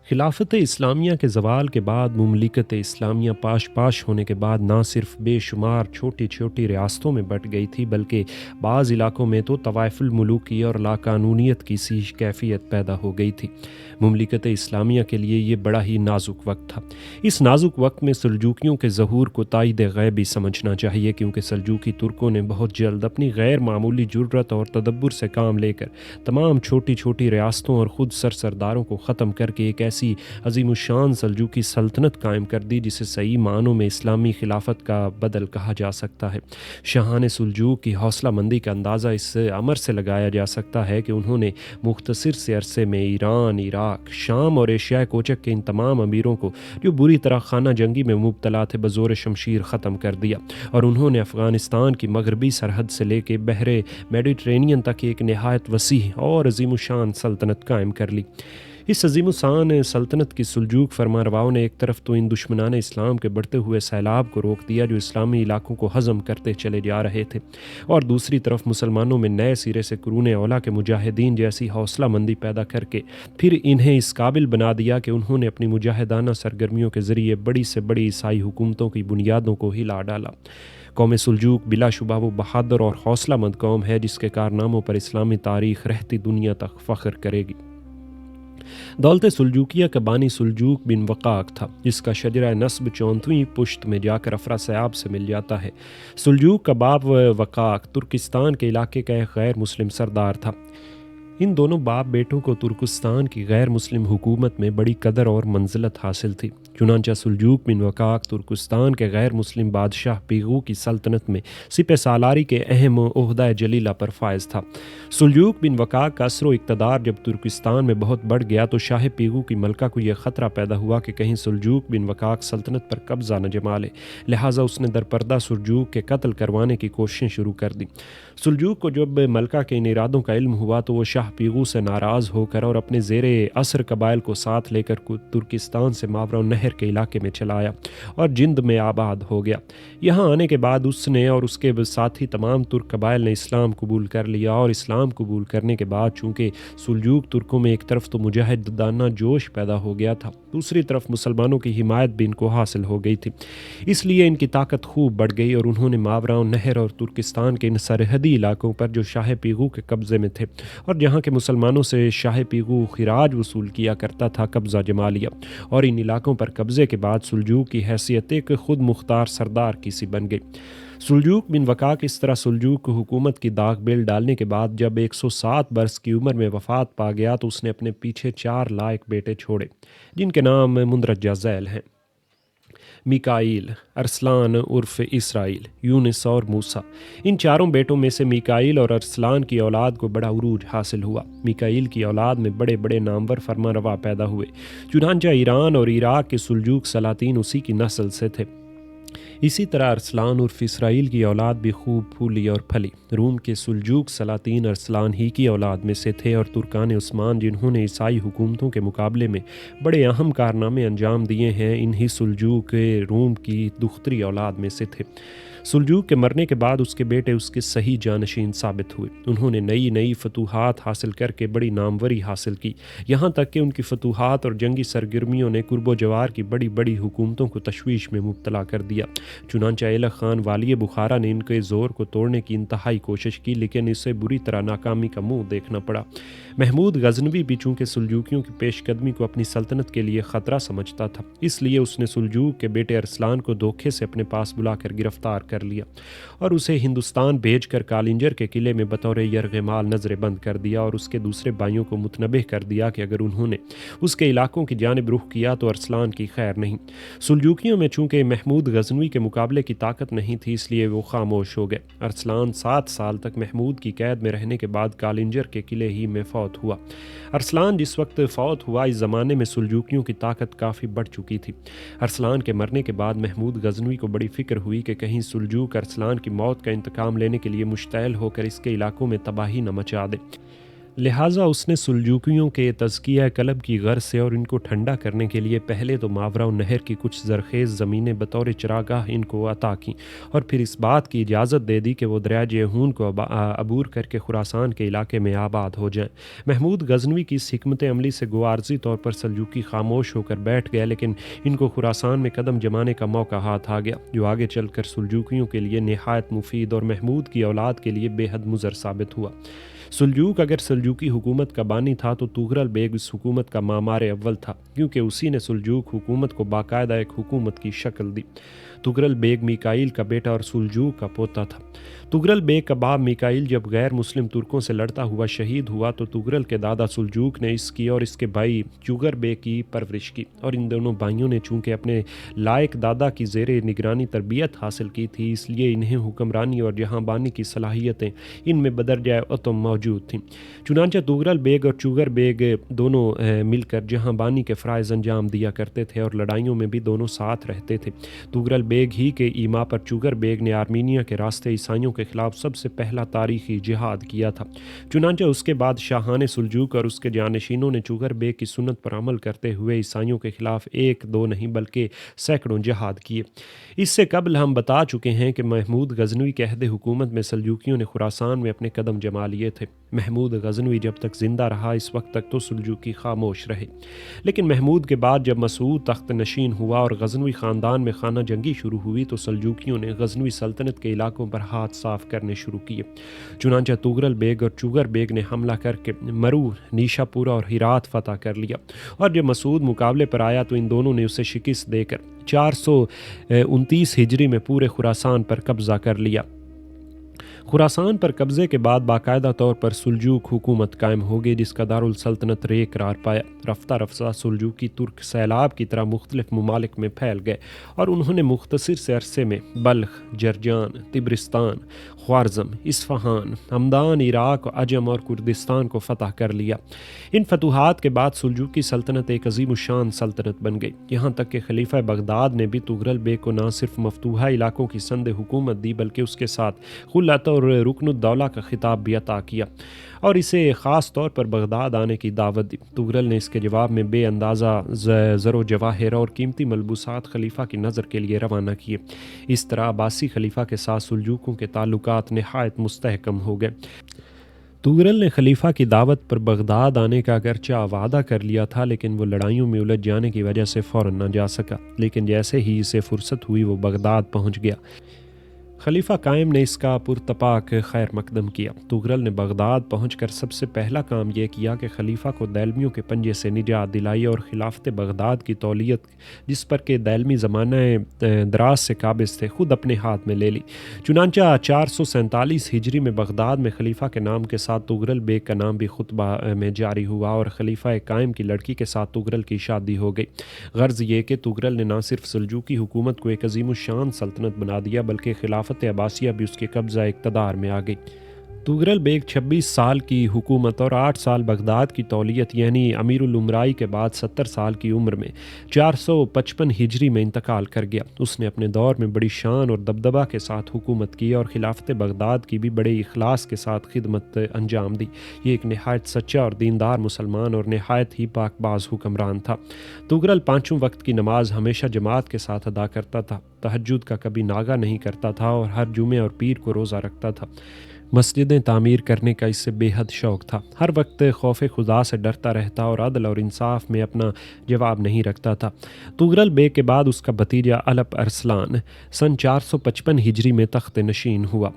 خلافت اسلامیہ کے زوال کے بعد مملکت اسلامیہ پاش پاش ہونے کے بعد نہ صرف بے شمار چھوٹی چھوٹی ریاستوں میں بٹ گئی تھی، بلکہ بعض علاقوں میں تو طوائف الملوکی اور لاقانونیت کی سی کیفیت پیدا ہو گئی تھی۔ مملکت اسلامیہ کے لیے یہ بڑا ہی نازک وقت تھا۔ اس نازک وقت میں سلجوکیوں کے ظہور کو تائید غیبی سمجھنا چاہیے، کیونکہ سلجوکی ترکوں نے بہت جلد اپنی غیر معمولی جرأت اور تدبر سے کام لے کر تمام چھوٹی چھوٹی ریاستوں اور خود سرسرداروں کو ختم کر کے ایک ایسی عظیم الشان سلجوکی سلطنت قائم کر دی جسے صحیح معنوں میں اسلامی خلافت کا بدل کہا جا سکتا ہے۔ شاہان سلجوق کی حوصلہ مندی کا اندازہ اس امر سے لگایا جا سکتا ہے کہ انہوں نے مختصر سے عرصے میں ایران، عراق، شام اور ایشیائے کوچک کے ان تمام امیروں کو جو بری طرح خانہ جنگی میں مبتلا تھے بزور شمشیر ختم کر دیا، اور انہوں نے افغانستان کی مغربی سرحد سے لے کے بحر میڈیٹرینین تک ایک نہایت وسیع اور عظیم الشان سلطنت قائم کر لی۔ اس عظیم الشان سلطنت کی سلجوق فرمانرواؤں نے ایک طرف تو ان دشمنان اسلام کے بڑھتے ہوئے سیلاب کو روک دیا جو اسلامی علاقوں کو ہضم کرتے چلے جا رہے تھے، اور دوسری طرف مسلمانوں میں نئے سرے سے قرون اولیٰ کے مجاہدین جیسی حوصلہ مندی پیدا کر کے پھر انہیں اس قابل بنا دیا کہ انہوں نے اپنی مجاہدانہ سرگرمیوں کے ذریعے بڑی سے بڑی عیسائی حکومتوں کی بنیادوں کو ہلا ڈالا۔ قوم سلجوق بلا شبہ وہ بہادر اور حوصلہ مند قوم ہے جس کے کارناموں پر اسلامی تاریخ رہتی دنیا تک فخر کرے گی۔ دولت سلجوکیہ کا بانی سلجوق بن وقاق تھا، جس کا شجرہ نسب 34ویں پشت میں جا کر افراسیاب سے مل جاتا ہے۔ سلجوق کا باپ وقاق ترکستان کے علاقے کا ایک غیر مسلم سردار تھا۔ ان دونوں باپ بیٹوں کو ترکستان کی غیر مسلم حکومت میں بڑی قدر اور منزلت حاصل تھی۔ چنانچہ سلجوق بن وقاق ترکستان کے غیر مسلم بادشاہ پیغو کی سلطنت میں سپہ سالاری کے اہم عہدہ جلیلہ پر فائز تھا۔ سلجوق بن وقاق کا اثر و اقتدار جب ترکستان میں بہت بڑھ گیا تو شاہ پیغو کی ملکہ کو یہ خطرہ پیدا ہوا کہ کہیں سلجوق بن وقاق سلطنت پر قبضہ نہ جما لے، لہٰذا اس نے درپردہ سلجوق کے قتل کروانے کی کوششیں شروع کر دیں۔ سلجوق کو جب ملکہ کے ان ارادوں کا علم ہوا تو وہ شاہ پیغو سے ناراض ہو کر اور اپنے زیر اثر قبائل کو ساتھ لے کر ترکستان سے ماوراء النہر کے علاقے میں چلا آیا اور جند میں آباد ہو گیا۔ یہاں آنے کے بعد اس نے اور اس کے ساتھی تمام ترک قبائل نے اسلام قبول کر لیا، اور اسلام قبول کرنے کے بعد چونکہ سلجوق ترکوں میں ایک طرف تو مجاہدانہ جوش پیدا ہو گیا تھا، دوسری طرف مسلمانوں کی حمایت بھی ان کو حاصل ہو گئی تھی، اس لیے ان کی طاقت خوب بڑھ گئی اور انہوں نے ماوراء النہر اور ترکستان کے ان سرحدی علاقوں پر جو شاہ پیغو کے قبضے میں تھے اور جہاں کے مسلمانوں سے شاہ پیغو خراج وصول کیا کرتا تھا قبضہ جما لیا، اور ان علاقوں پر قبضے کے بعد سلجوق کی حیثیت ایک خود مختار سردار کی سی بن گئی۔ سلجوق بن وقاق اس طرح سلجوق کو حکومت کی داغ بیل ڈالنے کے بعد جب 107 برس کی عمر میں وفات پا گیا تو اس نے اپنے پیچھے 4 لائق بیٹے چھوڑے جن کے نام مندرجہ ذیل ہیں: میکائیل، ارسلان عرف اسرائیل، یونس اور موسیٰ۔ ان چاروں بیٹوں میں سے میکائیل اور ارسلان کی اولاد کو بڑا عروج حاصل ہوا۔ میکائیل کی اولاد میں بڑے بڑے نامور فرمانروا پیدا ہوئے، چنانچہ ایران اور عراق کے سلجوق سلاطین اسی کی نسل سے تھے۔ اسی طرح ارسلان عرف اسرائیل کی اولاد بھی خوب پھولی اور پھلی۔ روم کے سلجوق سلاطین ارسلان ہی کی اولاد میں سے تھے، اور ترکان عثمان جنہوں نے عیسائی حکومتوں کے مقابلے میں بڑے اہم کارنامے انجام دیے ہیں، انہی سلجوق روم کی دختری اولاد میں سے تھے۔ سلجوق کے مرنے کے بعد اس کے بیٹے اس کے صحیح جانشین ثابت ہوئے۔ انہوں نے نئی نئی فتوحات حاصل کر کے بڑی ناموری حاصل کی، یہاں تک کہ ان کی فتوحات اور جنگی سرگرمیوں نے قرب و جوار کی بڑی بڑی حکومتوں کو تشویش میں مبتلا کر دیا۔ چنانچہ ایلخ خان والی بخارا نے ان کے زور کو توڑنے کی انتہائی کوشش کی، لیکن اسے بری طرح ناکامی کا منہ دیکھنا پڑا۔ محمود غزنوی بھی چونکہ سلجوکیوں کی پیش قدمی کو اپنی سلطنت کے لیے خطرہ سمجھتا تھا، اس لیے اس نے سلجوق کے بیٹے ارسلان کو دھوکے سے اپنے پاس بلا کر گرفتار کر لیا اور اسے ہندوستان بھیج کر کالنجر کے قلعے میں بطور یرغمال نظر بند کر دیا، اور اس کے دوسرے بھائیوں کو متنبہ کر دیا کہ اگر انہوں نے اس کے علاقوں کی جانب رخ کیا تو ارسلان کی خیر نہیں۔ سلجوکیوں میں چونکہ محمود غزنوی کے مقابلے کی طاقت نہیں تھی، اس لیے وہ خاموش ہو گئے۔ ارسلان 7 سال تک محمود کی قید میں رہنے کے بعد کالنجر کے قلعے ہی میں فوت ہوا۔ ارسلان جس وقت فوت ہوا اس زمانے میں سلجوکیوں کی طاقت کافی بڑھ چکی تھی۔ ارسلان کے مرنے کے بعد محمود غزنوی کو بڑی فکر ہوئی کہ کہیں سلجوق ارسلان کی موت کا انتقام لینے کے لیے مشتعل ہو کر اس کے علاقوں میں تباہی نہ مچا دے۔ لہٰذا اس نے سلجوکیوں کے تزکیہ قلب کی غرض سے اور ان کو ٹھنڈا کرنے کے لیے پہلے تو ماورا نہر کی کچھ زرخیز زمینیں بطور چراگاہ ان کو عطا کیں، اور پھر اس بات کی اجازت دے دی کہ وہ دریائے جیہون کو عبور کر کے خراسان کے علاقے میں آباد ہو جائیں۔ محمود غزنوی کی اس حکمت عملی سے گوارزی طور پر سلجوکی خاموش ہو کر بیٹھ گئے، لیکن ان کو خراسان میں قدم جمانے کا موقع ہاتھ آ گیا، جو آگے چل کر سلجوکیوں کے لیے نہایت مفید اور محمود کی اولاد کے لیے بے حد مضر ثابت ہوا۔ سلجوق اگر سلجوقی حکومت کا بانی تھا تو تغرل بیگ اس حکومت کا معمار اول تھا، کیونکہ اسی نے سلجوق حکومت کو باقاعدہ ایک حکومت کی شکل دی۔ تغرل بیگ میکائیل کا بیٹا اور سلجوق کا پوتا تھا۔ تغرل بیگ کا باپ میکائیل جب غیر مسلم ترکوں سے لڑتا ہوا شہید ہوا تو تغرل کے دادا سلجوق نے اس کی اور اس کے بھائی چوگر بیگ کی پرورش کی، اور ان دونوں بھائیوں نے چونکہ اپنے لائق دادا کی زیر نگرانی تربیت حاصل کی تھی، اس لیے انہیں حکمرانی اور جہاں بانی کی صلاحیتیں ان میں بدرجہ اتم موجود تھیں۔ چنانچہ تغرل بیگ اور چوگر بیگ دونوں مل کر جہاں بانی کے فرائض انجام دیا کرتے تھے، اور لڑائیوں میں بھی دونوں ساتھ رہتے تھے۔ تغرل بیگ ہی کے ایما پر چوگر بیگ نے آرمینیا کے راستے عیسائیوں کے خلاف سب سے پہلا تاریخی جہاد کیا تھا۔ چنانچہ اس کے بعد شاہان سلجوق اور اس کے جانشینوں نے چوگر بیگ کی سنت پر عمل کرتے ہوئے عیسائیوں کے خلاف ایک دو نہیں بلکہ سینکڑوں جہاد کیے۔ اس سے قبل ہم بتا چکے ہیں کہ محمود غزنوی کے عہد حکومت میں سلجوکیوں نے خراسان میں اپنے قدم جما لیے تھے۔ محمود غزنوی جب تک زندہ رہا اس وقت تک تو سلجوکی خاموش رہے، لیکن محمود کے بعد جب مسعود تخت نشین ہوا اور غزنوی خاندان میں خانہ جنگی شروع ہوئی تو سلجوکیوں نے غزنوی سلطنت کے علاقوں پر ہاتھ صاف کرنے شروع کیے۔ چنانچہ تغرل بیگ اور چوگر بیگ نے حملہ کر کے مرو، نیشا پورہ اور ہرات فتح کر لیا، اور جب مسعود مقابلے پر آیا تو ان دونوں نے اسے شکست دے کر 429 ہجری میں پورے خراسان پر قبضہ کر لیا۔ خراسان پر قبضے کے بعد باقاعدہ طور پر سلجوق حکومت قائم ہو گئی، جس کا دارالسلطنت رے قرار پایا۔ رفتہ رفتہ سلجوقی ترک سیلاب کی طرح مختلف ممالک میں پھیل گئے، اور انہوں نے مختصر سے عرصے میں بلخ، جرجان، تبرستان، خوارزم، اصفہان، ہمدان، عراق، عجم اور کردستان کو فتح کر لیا۔ ان فتوحات کے بعد سلجوقی سلطنت ایک عظیم الشان سلطنت بن گئی، یہاں تک کہ خلیفہ بغداد نے بھی تغرل بیگ کو نہ صرف مفتوحہ علاقوں کی سند حکومت دی بلکہ اس کے ساتھ خلعت اور رکن الدولہ کا خطاب بھی عطا کیا، اور اسے خاص طور پر بغداد آنے کی دعوت دی۔ تغرل نے اس کے جواب میں بے اندازہ زر و جواہر اور قیمتی ملبوسات خلیفہ کی نظر کے لیے روانہ کیے۔ اس طرح عباسی خلیفہ کے ساتھ سلجوقوں کے تعلقات نہایت مستحکم ہو گئے۔ تغرل نے خلیفہ کی دعوت پر بغداد آنے کا اگرچہ وعدہ کر لیا تھا، لیکن وہ لڑائیوں میں الجھ جانے کی وجہ سے فوراً نہ جا سکا، لیکن جیسے ہی اسے فرصت ہوئی وہ بغداد پہنچ گیا۔ خلیفہ قائم نے اس کا پرتپاک خیر مقدم کیا۔ تغرل نے بغداد پہنچ کر سب سے پہلا کام یہ کیا کہ خلیفہ کو دیلمیوں کے پنجے سے نجات دلائی اور خلافت بغداد کی تولیت، جس پر کہ دیلمی زمانہ دراز سے قابض تھے، خود اپنے ہاتھ میں لے لی۔ چنانچہ 447 ہجری میں بغداد میں خلیفہ کے نام کے ساتھ تغرل بیگ کا نام بھی خطبہ میں جاری ہوا، اور خلیفہ قائم کی لڑکی کے ساتھ تغرل کی شادی ہو گئی۔ غرض یہ کہ تغرل نے نہ صرف سلجوقی حکومت کو ایک عظیم الشان سلطنت بنا دیا بلکہ خلافت عباسیہ بھی اس کے قبضہ اقتدار میں آ گئی۔ تغرل بیگ 26 سال کی حکومت اور 8 سال بغداد کی تولیت یعنی امیر الامرائی کے بعد 70 سال کی عمر میں 455 ہجری میں انتقال کر گیا۔ اس نے اپنے دور میں بڑی شان اور دبدبہ کے ساتھ حکومت کی اور خلافت بغداد کی بھی بڑے اخلاص کے ساتھ خدمت انجام دی۔ یہ ایک نہایت سچا اور دیندار مسلمان اور نہایت ہی پاک باز حکمران تھا۔ تغرل 5 وقت کی نماز ہمیشہ جماعت کے ساتھ ادا کرتا تھا، تہجد کا کبھی ناغہ نہیں کرتا تھا اور ہر جمعے اور پیر کو روزہ رکھتا تھا۔ مسجدیں تعمیر کرنے کا اس سے بے حد شوق تھا، ہر وقت خوف خدا سے ڈرتا رہتا اور عدل اور انصاف میں اپنا جواب نہیں رکھتا تھا۔ تغرل بیگ کے بعد اس کا بھتیجا الپ ارسلان سن 455 ہجری میں تخت نشین ہوا۔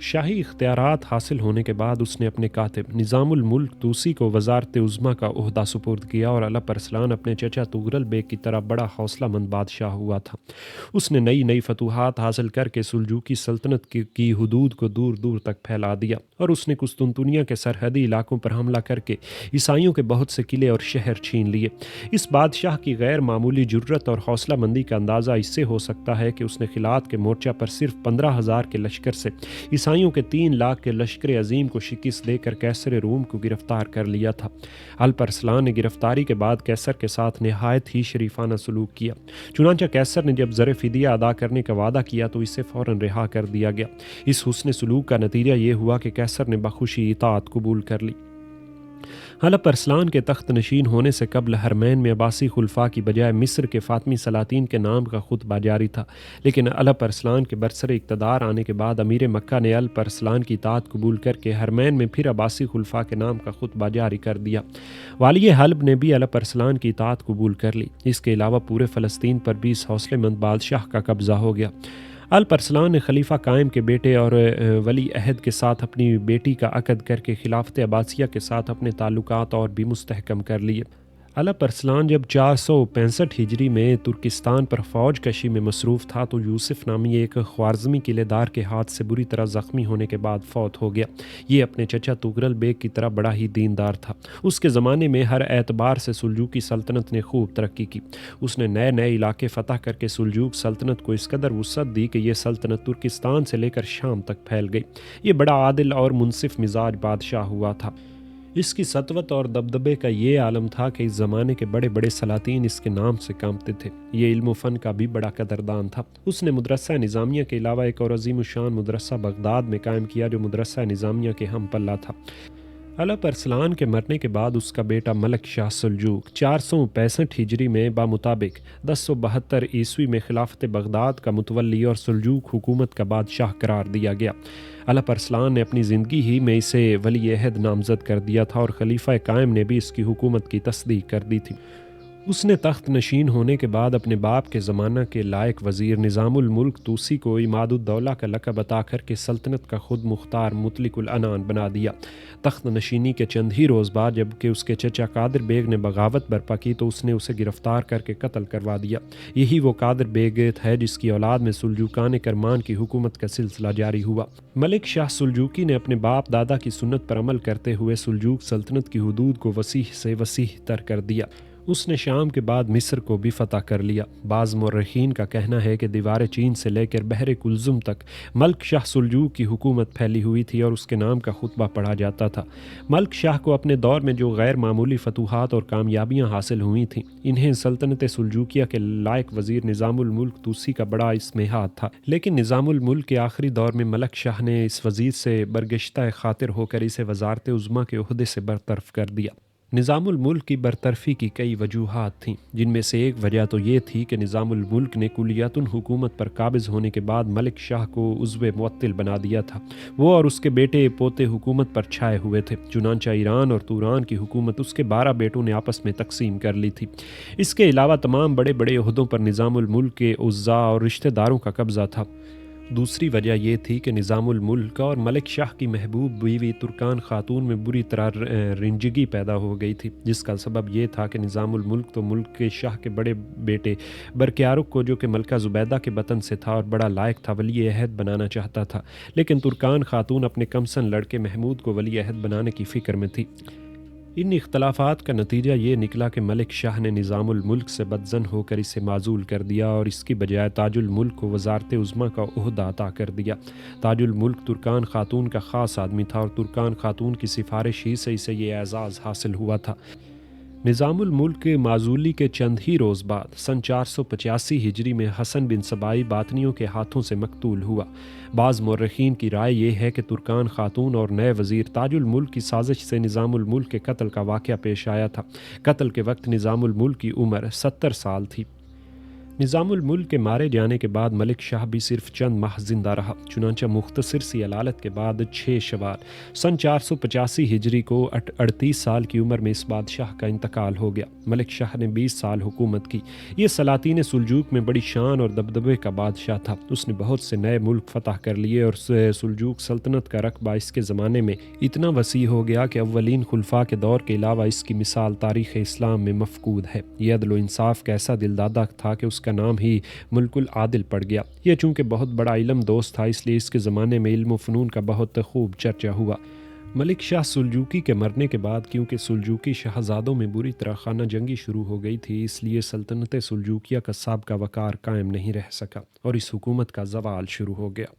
شاہی اختیارات حاصل ہونے کے بعد اس نے اپنے کاتب نظام الملک توسی کو وزارت عظمیٰ کا عہدہ سپرد کیا، اور الپ ارسلان اپنے چچا تغرل بیگ کی طرح بڑا حوصلہ مند بادشاہ ہوا تھا۔ اس نے نئی فتوحات حاصل کر کے سلجوقی سلطنت کی حدود کو دور دور تک پھیلا دیا، اور اس نے قسطنطنیہ کے سرحدی علاقوں پر حملہ کر کے عیسائیوں کے بہت سے قلعے اور شہر چھین لیے۔ اس بادشاہ کی غیر معمولی جرت اور حوصلہ مندی کا اندازہ اس سے ہو سکتا ہے کہ اس نے خلات کے مورچہ پر صرف 15,000 کے لشکر سے عیسائیوں کے 3 لاکھ کے لشکر عظیم کو شکست دے کر کیسر روم کو گرفتار کر لیا تھا۔ الپ ارسلان نے گرفتاری کے بعد کیسر کے ساتھ نہایت ہی شریفانہ سلوک کیا۔ چنانچہ کیسر نے جب زر فدیہ ادا کرنے کا وعدہ کیا تو اسے فوراً رہا کر دیا گیا۔ اس حسن سلوک کا نتیجہ یہ ہوا کہ کیسر نے بخوشی اطاعت قبول کر لی۔ حلب ارسلان کے تخت نشین ہونے سے قبل حرمین میں عباسی خلفاء کی بجائے مصر کے فاطمی سلاطین کے نام کا خطبہ جاری تھا، لیکن حلب ارسلان کے برسر اقتدار آنے کے بعد امیر مکہ نے حلب ارسلان کی اطاعت قبول کر کے حرمین میں پھر عباسی خلفاء کے نام کا خطبہ جاری کر دیا۔ والی حلب نے بھی حلب ارسلان کی اطاعت قبول کر لی۔ اس کے علاوہ پورے فلسطین پر بھی اس حوصلے مند بادشاہ کا قبضہ ہو گیا۔ حلب ارسلان نے خلیفہ قائم کے بیٹے اور ولی عہد کے ساتھ اپنی بیٹی کا عقد کر کے خلافت عباسیہ کے ساتھ اپنے تعلقات اور بھی مستحکم کر لیے۔ حلب ارسلان جب 465 ہجری میں ترکستان پر فوج کشی میں مصروف تھا تو یوسف نامی ایک خوارزمی قلعے دار کے ہاتھ سے بری طرح زخمی ہونے کے بعد فوت ہو گیا۔ یہ اپنے چچا تغرل بیگ کی طرح بڑا ہی دیندار تھا۔ اس کے زمانے میں ہر اعتبار سے سلجوقی سلطنت نے خوب ترقی کی۔ اس نے نئے نئے علاقے فتح کر کے سلجوق سلطنت کو اس قدر وسعت دی کہ یہ سلطنت ترکستان سے لے کر شام تک پھیل گئی۔ یہ بڑا عادل اور منصف مزاج بادشاہ ہوا تھا۔ اس کی سطوت اور دبدبے کا یہ عالم تھا کہ اس زمانے کے بڑے بڑے سلاطین اس کے نام سے کانپتے تھے۔ یہ علم و فن کا بھی بڑا قدردان تھا۔ اس نے مدرسہ نظامیہ کے علاوہ ایک اور عظیم الشان مدرسہ بغداد میں قائم کیا جو مدرسہ نظامیہ کے ہم پلہ تھا۔ حلب ارسلان کے مرنے کے بعد اس کا بیٹا ملک شاہ سلجوق 465 ہجری میں بمطابق 1072 عیسوی میں خلافت بغداد کا متولی اور سلجوق حکومت کا بادشاہ قرار دیا گیا۔ حلب ارسلان نے اپنی زندگی ہی میں اسے ولی عہد نامزد کر دیا تھا اور خلیفہ قائم نے بھی اس کی حکومت کی تصدیق کر دی تھی۔ اس نے تخت نشین ہونے کے بعد اپنے باپ کے زمانہ کے لائق وزیر نظام الملک توسی کو عماد الدولہ کا لقب عطا کر کے سلطنت کا خود مختار مطلق العنان بنا دیا۔ تخت نشینی کے چند ہی روز بعد جب کہ اس کے چچا قادر بیگ نے بغاوت برپا کی تو اس نے اسے گرفتار کر کے قتل کروا دیا۔ یہی وہ قادر بیگ ہے جس کی اولاد میں سلجوقان کرمان کی حکومت کا سلسلہ جاری ہوا۔ ملک شاہ سلجوقی نے اپنے باپ دادا کی سنت پر عمل کرتے ہوئے سلجوق سلطنت کی حدود کو وسیع سے وسیع تر کر دیا۔ اس نے شام کے بعد مصر کو بھی فتح کر لیا۔ بعض مورخین کا کہنا ہے کہ دیوار چین سے لے کر بحر کلزم تک ملک شاہ سلجوق کی حکومت پھیلی ہوئی تھی اور اس کے نام کا خطبہ پڑھا جاتا تھا۔ ملک شاہ کو اپنے دور میں جو غیر معمولی فتوحات اور کامیابیاں حاصل ہوئی تھیں، انہیں سلطنت سلجوقیہ کے لائق وزیر نظام الملک توسی کا بڑا استمہاد تھا، لیکن نظام الملک کے آخری دور میں ملک شاہ نے اس وزیر سے برگشتہ خاطر ہو کر اسے وزارت عظمیٰ کے عہدے سے برطرف کر دیا۔ نظام الملک کی برطرفی کی کئی وجوہات تھیں، جن میں سے ایک وجہ تو یہ تھی کہ نظام الملک نے کلیتاً حکومت پر قابض ہونے کے بعد ملک شاہ کو عضو معطل بنا دیا تھا۔ وہ اور اس کے بیٹے پوتے حکومت پر چھائے ہوئے تھے، چنانچہ ایران اور توران کی حکومت اس کے 12 بیٹوں نے آپس میں تقسیم کر لی تھی۔ اس کے علاوہ تمام بڑے بڑے عہدوں پر نظام الملک کے اعزاء اور رشتہ داروں کا قبضہ تھا۔ دوسری وجہ یہ تھی کہ نظام الملک اور ملک شاہ کی محبوب بیوی ترکان خاتون میں بری طرح رنجگی پیدا ہو گئی تھی، جس کا سبب یہ تھا کہ نظام الملک تو ملک کے شاہ کے بڑے بیٹے برقیارق کو جو کہ ملکہ زبیدہ کے بطن سے تھا اور بڑا لائق تھا ولی عہد بنانا چاہتا تھا، لیکن ترکان خاتون اپنے کمسن لڑکے محمود کو ولی عہد بنانے کی فکر میں تھی۔ ان اختلافات کا نتیجہ یہ نکلا کہ ملک شاہ نے نظام الملک سے بدظن ہو کر اسے معزول کر دیا اور اس کی بجائے تاج الملک کو وزارت عظمیٰ کا عہدہ عطا کر دیا۔ تاج الملک ترکان خاتون کا خاص آدمی تھا اور ترکان خاتون کی سفارش ہی سے اسے یہ اعزاز حاصل ہوا تھا۔ نظام الملک کے معزولی کے چند ہی روز بعد سن 485 ہجری میں حسن بن سبائی باطنیوں کے ہاتھوں سے مقتول ہوا۔ بعض مورخین کی رائے یہ ہے کہ ترکان خاتون اور نئے وزیر تاج الملک کی سازش سے نظام الملک کے قتل کا واقعہ پیش آیا تھا۔ قتل کے وقت نظام الملک کی عمر 70 سال تھی۔ نظام الملک کے مارے جانے کے بعد ملک شاہ بھی صرف چند ماہ زندہ رہا، چنانچہ مختصر سی علالت کے بعد 6 شوال سن 485 ہجری کو 38 سال کی عمر میں اس بادشاہ کا انتقال ہو گیا۔ ملک شاہ نے 20 سال حکومت کی۔ یہ سلاطین سلجوق میں بڑی شان اور دبدبے کا بادشاہ تھا۔ اس نے بہت سے نئے ملک فتح کر لیے اور سلجوق سلطنت کا رقبہ اس کے زمانے میں اتنا وسیع ہو گیا کہ اولین خلفاء کے دور کے علاوہ اس کی مثال تاریخ اسلام میں مفقود ہے۔ یہ عدل و انصاف کا ایسا دلدادہ تھا کہ اس کا نام ہی ملک العادل پڑ گیا۔ یہ چونکہ بہت بڑا علم دوست تھا اس لیے اس کے زمانے میں علم و فنون کا بہت خوب چرچا ہوا۔ ملک شاہ سلجوقی کے مرنے کے بعد کیونکہ سلجوقی شہزادوں میں بری طرح خانہ جنگی شروع ہو گئی تھی، اس لیے سلطنت سلجوقیہ کا سابقہ وقار قائم نہیں رہ سکا اور اس حکومت کا زوال شروع ہو گیا۔